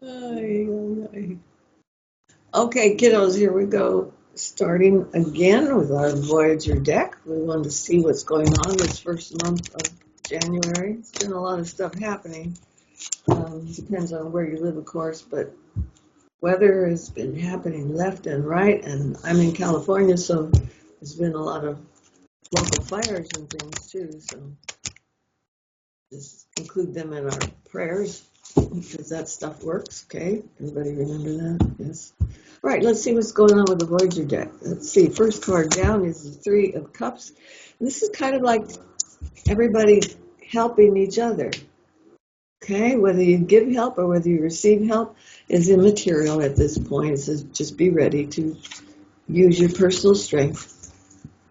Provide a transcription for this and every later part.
Ay, ay, ay. Okay, kiddos, here we go. Starting again with our Voyager deck. We wanted to see what's going on this first month of January. It's been a lot of stuff happening. Depends on where you live, of course, but weather has been happening left and right, and I'm in California, so there's been a lot of local fires and things too, so just include them in our prayers because that stuff works. Okay, everybody remember that? Yes. Right, let's see what's going on with the Voyager deck. Let's see, first card down is the Three of Cups. This is kind of like everybody helping each other. Okay, whether you give help or whether you receive help is immaterial at this point. It says just be ready to use your personal strength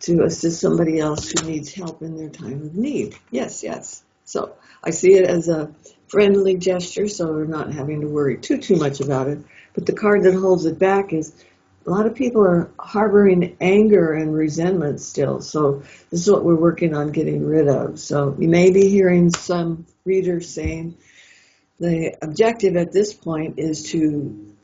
to assist somebody else who needs help in their time of need. Yes, yes. So I see it as a friendly gesture, so we're not having to worry too much about it. But the card that holds it back is a lot of people are harboring anger and resentment still. So this is what we're working on getting rid of. So you may be hearing some readers saying the objective at this point is to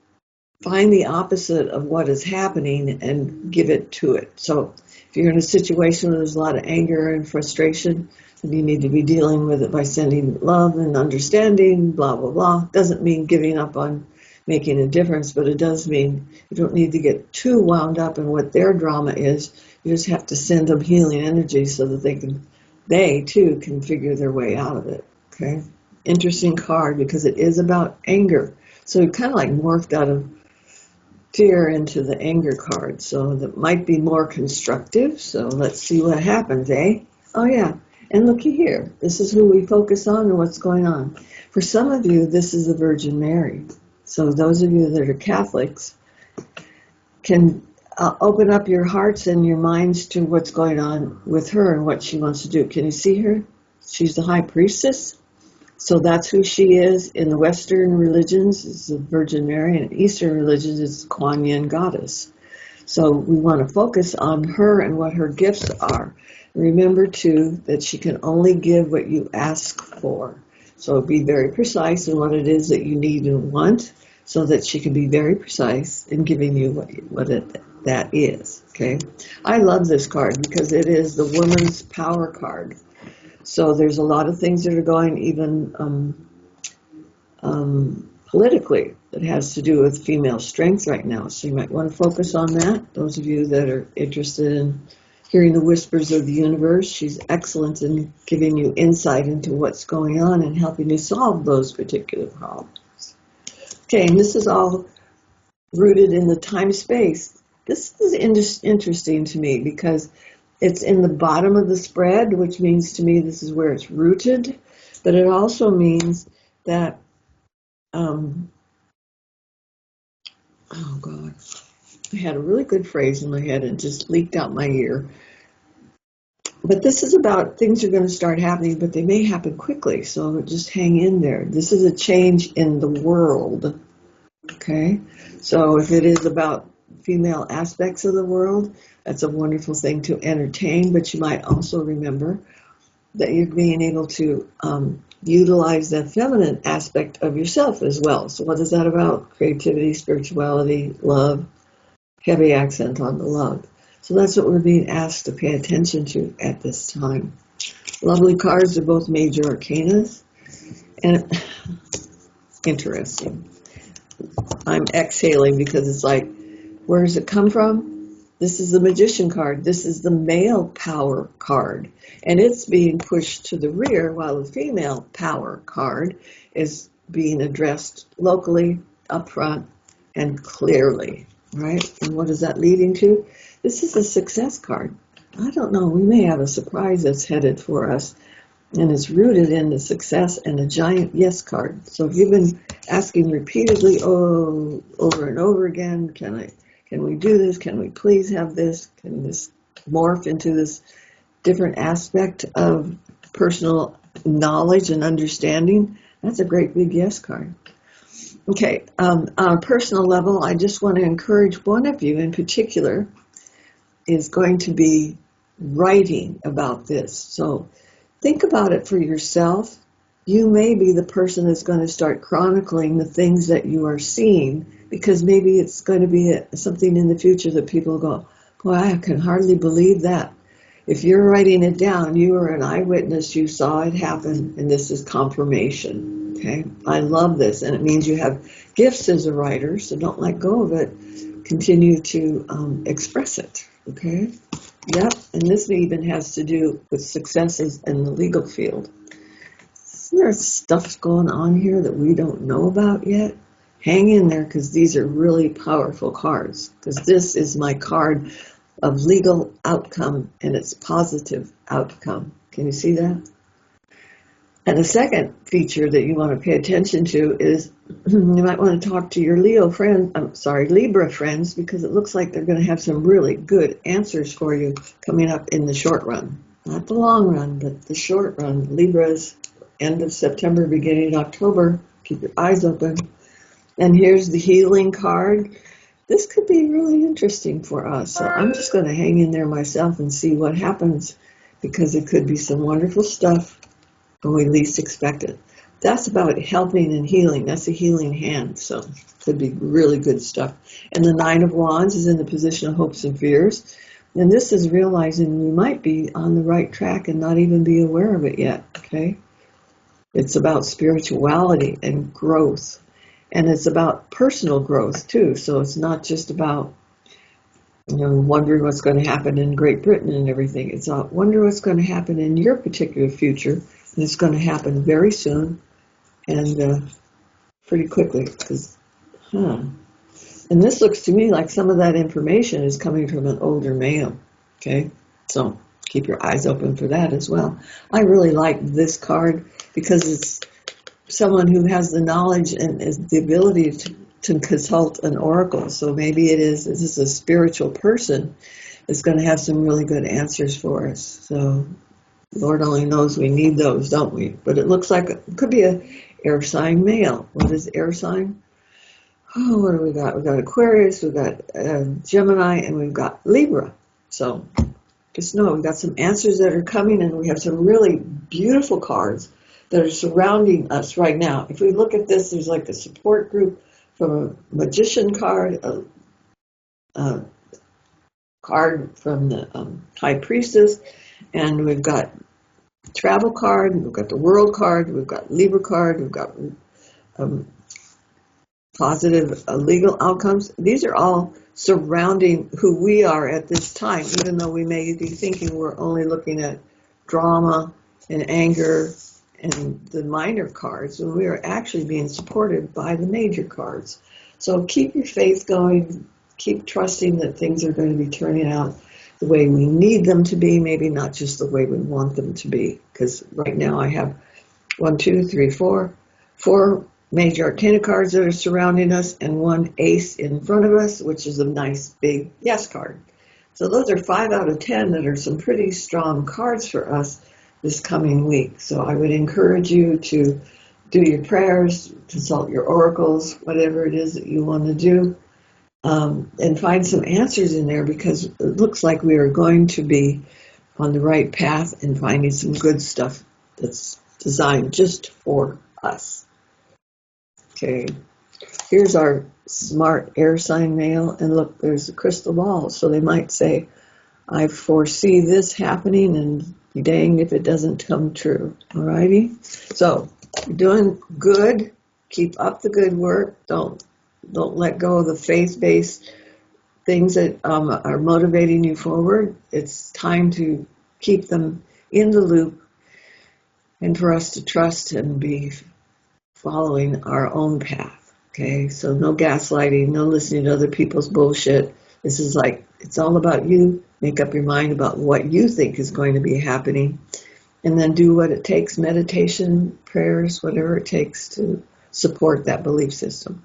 find the opposite of what is happening and give it to it. So if you're in a situation where there's a lot of anger and frustration, then you need to be dealing with it by sending love and understanding, blah, blah, blah. Doesn't mean giving up on making a difference, but it does mean you don't need to get too wound up in what their drama is. You just have to send them healing energy so that they too can figure their way out of it. Okay? Interesting card because it is about anger. So it kind of like morphed out of fear into the anger card, so that might be more constructive. So let's see what happens, eh? Oh yeah, and looky here. This is who we focus on and what's going on. For some of you, this is the Virgin Mary. So those of you that are Catholics can open up your hearts and your minds to what's going on with her and what she wants to do. Can you see her? She's the High Priestess. So that's who she is. In the Western religions, it's the Virgin Mary, and in Eastern religions, it's Kuan Yin goddess. So we want to focus on her and what her gifts are. Remember, too, that she can only give what you ask for. So be very precise in what it is that you need and want so that she can be very precise in giving you that is. Okay? I love this card because it is the woman's power card. So there's a lot of things that are going even politically that has to do with female strength right now. So you might want to focus on that. Those of you that are interested in hearing the whispers of the universe, she's excellent in giving you insight into what's going on and helping you solve those particular problems. Okay, and this is all rooted in the time-space. This is interesting to me because it's in the bottom of the spread, which means to me this is where it's rooted, but it also means that, oh God, I had a really good phrase in my head and just leaked out my ear. But this is about things are going to start happening, but they may happen quickly, so just hang in there. This is a change in the world, okay? So if it is about female aspects of the world, that's a wonderful thing to entertain, but you might also remember that you're being able to utilize the feminine aspect of yourself as well. So what is that about? Creativity, spirituality, love, heavy accent on the love. So that's what we're being asked to pay attention to at this time. Lovely cards are both major arcanas, and interesting. I'm exhaling because it's like, where does it come from? This is the Magician card. This is the male power card. And it's being pushed to the rear while the female power card is being addressed locally, up front, and clearly, right? And what is that leading to? This is a success card. I don't know. We may have a surprise that's headed for us. And it's rooted in the success and a giant yes card. So if you've been asking repeatedly, over and over again, can we do this? Can we please have this? Can this morph into this different aspect of personal knowledge and understanding? That's a great big yes card. Okay, on a personal level, I just want to encourage one of you in particular is going to be writing about this. So think about it for yourself. you may be the person that's going to start chronicling the things that you are seeing, because maybe it's going to be something in the future that people go, boy, I can hardly believe that. If you're writing it down, you are an eyewitness, you saw it happen, and this is confirmation. Okay, I love this, and it means you have gifts as a writer, so don't let go of it. Continue to express it. Okay, yep, and this even has to do with successes in the legal field. There's stuff going on here that we don't know about yet. Hang in there, because these are really powerful cards, because this is my card of legal outcome, and it's positive outcome. Can you see that? And the second feature that you want to pay attention to is you might want to talk to your Libra friends, because it looks like they're going to have some really good answers for you coming up in the short run. Not the long run, but the short run. Libras, end of September, beginning of October. Keep your eyes open. And here's the healing card. This could be really interesting for us. So I'm just going to hang in there myself and see what happens, because it could be some wonderful stuff when we least expect it. That's about helping and healing. That's a healing hand. So it could be really good stuff. And the Nine of Wands is in the position of hopes and fears. And this is realizing we might be on the right track and not even be aware of it yet. Okay? It's about spirituality and growth. And it's about personal growth, too. So it's not just about, wondering what's going to happen in Great Britain and everything. It's about wondering what's going to happen in your particular future. And it's going to happen very soon and pretty quickly. And this looks to me like some of that information is coming from an older male. Okay? So keep your eyes open for that as well. I really like this card because it's someone who has the knowledge and the ability to consult an oracle. So maybe this is a spiritual person that's going to have some really good answers for us. So Lord only knows we need those, don't we? But it looks like it could be a air sign male. What is air sign? Oh, what do we got? We've got Aquarius, we've got Gemini, and we've got Libra. So just know we've got some answers that are coming, and we have some really beautiful cards that are surrounding us right now. If we look at this, there's like a support group from a magician card, a card from the high priestess, and we've got travel card, we've got the world card, we've got Libra card, we've got positive legal outcomes. These are all surrounding who we are at this time, even though we may be thinking we're only looking at drama and anger and the minor cards, when we are actually being supported by the major cards. So keep your faith going, keep trusting that things are going to be turning out the way we need them to be, maybe not just the way we want them to be. Because right now I have 4 major arcana cards that are surrounding us and 1 ace in front of us, which is a nice big yes card. So those are 5 out of 10 that are some pretty strong cards for us this coming week. So I would encourage you to do your prayers, consult your oracles, whatever it is that you want to do, and find some answers in there, because it looks like we are going to be on the right path and finding some good stuff that's designed just for us. Okay, here's our smart air sign male, and look, there's a crystal ball. So they might say, I foresee this happening, and be danged if it doesn't come true. Alrighty? So, you're doing good. Keep up the good work. Don't let go of the faith-based things that are motivating you forward. It's time to keep them in the loop and for us to trust and be following our own path. Okay? So no gaslighting, no listening to other people's bullshit. This is like, it's all about you. Make up your mind about what you think is going to be happening, and then do what it takes, meditation, prayers, whatever it takes to support that belief system.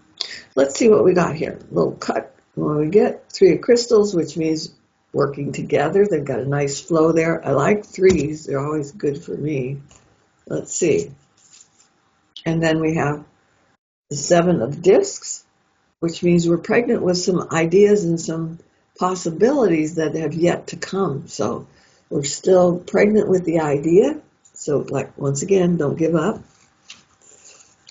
Let's see what we got here. A little cut. When we get 3 of crystals, which means working together. They've got a nice flow there. I like 3s. They're always good for me. Let's see. And then we have the 7 of discs, which means we're pregnant with some ideas and some possibilities that have yet to come. So we're still pregnant with the idea. So, like, once again, don't give up.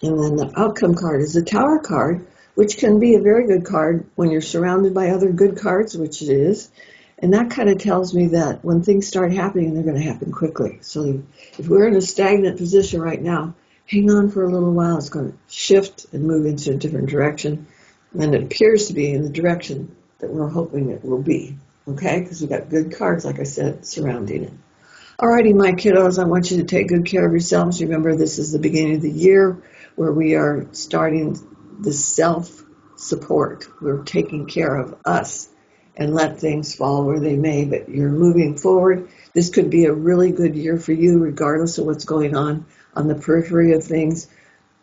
And then the outcome card is the Tower card, which can be a very good card when you're surrounded by other good cards, which it is. And that kind of tells me that when things start happening, they're going to happen quickly. So if we're in a stagnant position right now, hang on for a little while. It's going to shift and move into a different direction. And it appears to be in the direction that we're hoping it will be. Okay? Because we've got good cards, like I said, surrounding it. Alrighty, my kiddos, I want you to take good care of yourselves. Remember, this is the beginning of the year where we are starting the self-support. We're taking care of us and let things fall where they may, but you're moving forward. This could be a really good year for you, regardless of what's going on the periphery of things.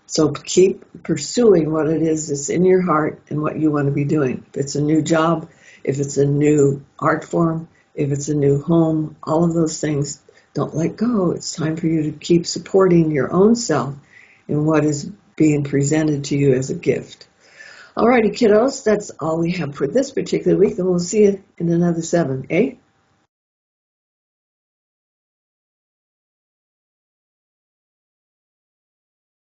So keep pursuing what it is that's in your heart and what you want to be doing. If it's a new job, if it's a new art form, if it's a new home, all of those things, don't let go. It's time for you to keep supporting your own self in what is being presented to you as a gift. Alrighty, kiddos, that's all we have for this particular week, and we'll see you in another 7, eh?